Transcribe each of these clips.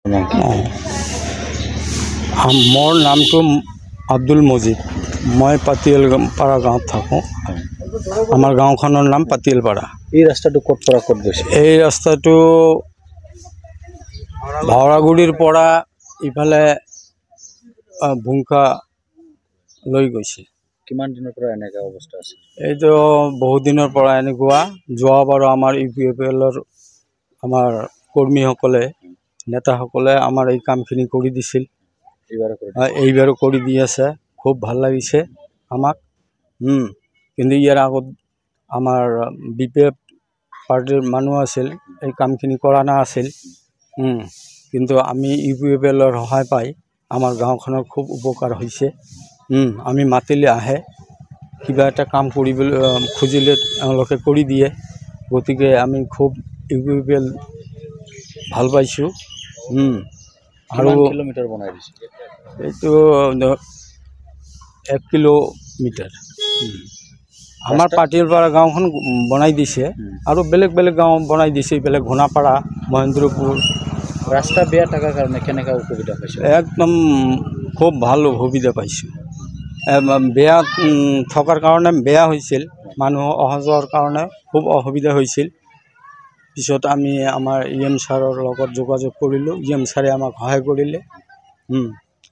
मोर नाम तो अब्दुल मजिद मैं पातिलपारा गाँव थको आमार गाँवखনৰ नाम पातिलपारा। এই ৰাস্তাটো ক'ত পৰা ক'ত গৈছে? এই ৰাস্তাটো ভাওৰাগুৰিৰ পৰা ইফালে ভুংকা লৈ গৈছে। কিমান দিনৰ পৰা এনেকা অৱস্থা আছে? এইটো বহুত দিনৰ পৰা এনেকুৱা যোৱাবাৰ আমাৰ ইউপিএফএলৰ আমাৰ কৰ্মীসকলে নেতাসকলে আমাৰ এই কামখিনি কৰি দিছিল, এইবাৰো কৰি দি আছে। খুব ভাল লাগিছে আমাক। কিন্তু ইয়াৰ আগত আমাৰ বিপিএফ পাৰ্টিৰ মানুহ আছিল, এই কামখিনি কৰা নাছিল। কিন্তু আমি ইউপিএফএলৰ সহায় পাই আমাৰ গাঁওখনৰ খুব উপকাৰ হৈছে। আমি মাতিলে আহে, কিবা এটা কাম কৰিবলৈ খুজিলে তেওঁলোকে কৰি দিয়ে। গতিকে আমি খুব ইউপিএফএল ভাল পাইছোঁ। আৰু কিলোমিটাৰ বনাই দিছে? এইটো 1 কিলোমিটাৰ আমাৰ পাতিলপাৰা গাঁওখন বনাই দিছে আৰু বেলেগ বেলেগ গাঁও বনাই দিছে, বেলেগ ঘোনাপাৰা, মহেন্দ্ৰপুৰ। ৰাস্তা বেয়া থকাৰ কাৰণে কেনেকা অসুবিধা পাইছে? একদম খুব ভাল সুবিধা পাইছোঁ। বেয়া থকাৰ কাৰণে বেয়া হৈছিল, মানুহ অহা যোৱাৰ কাৰণে খুব অসুবিধা হৈছিল। পিছত আমি আমাৰ EM ছাৰৰ লগত যোগাযোগ কৰিলোঁ, EM ছাৰে আমাক সহায় কৰিলে।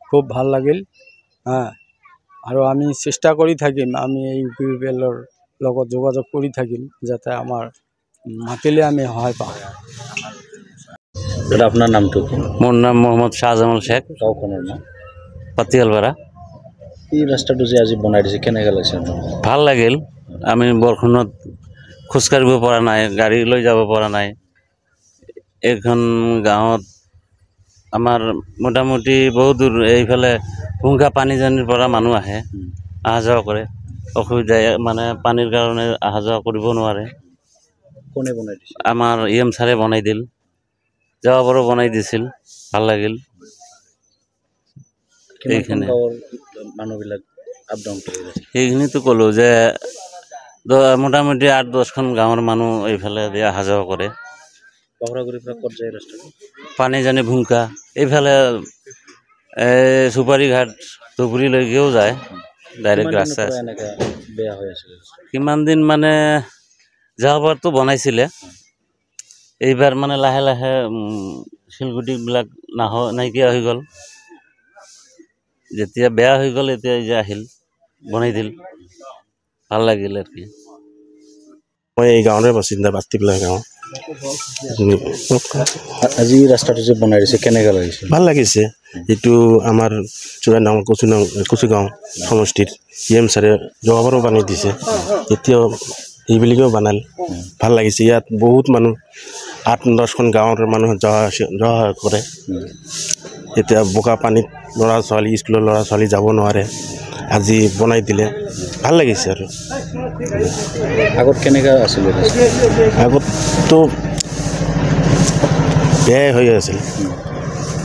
খুব ভাল লাগিল। আৰু আমি চেষ্টা কৰি থাকিম, আমি এই ইউপিএফএলৰ লগত যোগাযোগ কৰি থাকিম যাতে আমাৰ মাতিলে আমি সহায় পাওঁ। দাদা আপোনাৰ নামটো কি? মোৰ নাম মোহাম্মদ শাহজামাল শেখ, গাঁওখনৰ নাম পাতিলপাৰা। এই ৰাস্তাটো যে আজি বনাই দিছে কেনেকা লাগিছে? ভাল লাগিল। আমি বৰষুণত খোজকাঢ়িব পৰা নাই, গাড়ী লৈ যাব পৰা নাই। এইখন গাঁৱত আমাৰ মোটামুটি বহুত দূৰ, এইফালে ভুংকা পানীজানিৰ পৰা মানুহ আহে, অহা যোৱা কৰে। অসুবিধা মানে পানীৰ কাৰণে অহা যোৱা কৰিব নোৱাৰে। কোনে বনাই দিছে? আমাৰ EM ছাৰে বনাই দিল, যোৱাবাৰো বনাই দিছিল, ভাল লাগিল। এইখিনি মানুহবিলাক আপ ডাউন কৰি আছে। সেইখিনিতো ক'লোঁ যে মোটামুটি 8-10খন গাঁৱৰ মানুহ এইফালে দিয়ে অহা যোৱা কৰে। ভাওৰাগুৰিৰ পৰা ক'ত যায় ৰাস্তাটো? পানীজানি ভুংকা, এইফালে চুপাৰী ঘাট ধুবুৰীলৈকেও যায়, ডাইৰেক্ট ৰাস্তা। এনেকা বেয়া হৈ আছে কিমান দিন মানে যোৱাবাৰতো বনাইছিলে, এইবাৰ মানে লাহে লাহে শিলগুটিবিলাক নাইকিয়া হৈ গ'ল। যেতিয়া বেয়া হৈ গ'ল এতিয়া যে আহিল, বনাই দিল, ভাল লাগিল আৰু কি। মই এই গাঁৱৰে বাসিন্দা, বাস্তিপলা গাঁও। আজি ৰাস্তাটো যে বনাই দিছে কেনেকা লাগিছে? ভাল লাগিছে। এইটো আমাৰ চুৰানাং কচুগাঁও সমষ্টিৰ EM ছাৰে যোৱাবাৰো বনাই দিছে, এতিয়াও এইবিলাকেও বনাল। ভাল লাগিছে। ইয়াত বহুত মানুহ 8-10খন গাঁৱৰ মানুহ যোৱা কৰে। এতিয়া বোকা পানীত ল'ৰা ছোৱালী, স্কুলৰ ল'ৰা ছোৱালী যাব নোৱাৰে, আজি বনাই দিলে ভাল লাগিছে। আৰু আগত কেনেকা আছিল? আগততো বেয়াই হৈ আছিল,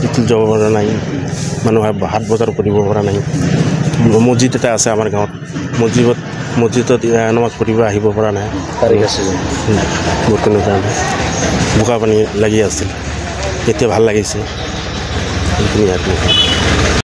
ইটো যাব পৰা নাই, মানুহে হাট বজাৰ কৰিব পৰা নাই। মছজিদ এটা আছে আমাৰ গাঁৱত, মছজিদত নামাজ পঢ়িব আহিব পৰা নাই। বৰষুণৰ কাৰণে বোকা পানী লাগি আছিল, এতিয়া ভাল লাগিছে। এইখিনি আৰু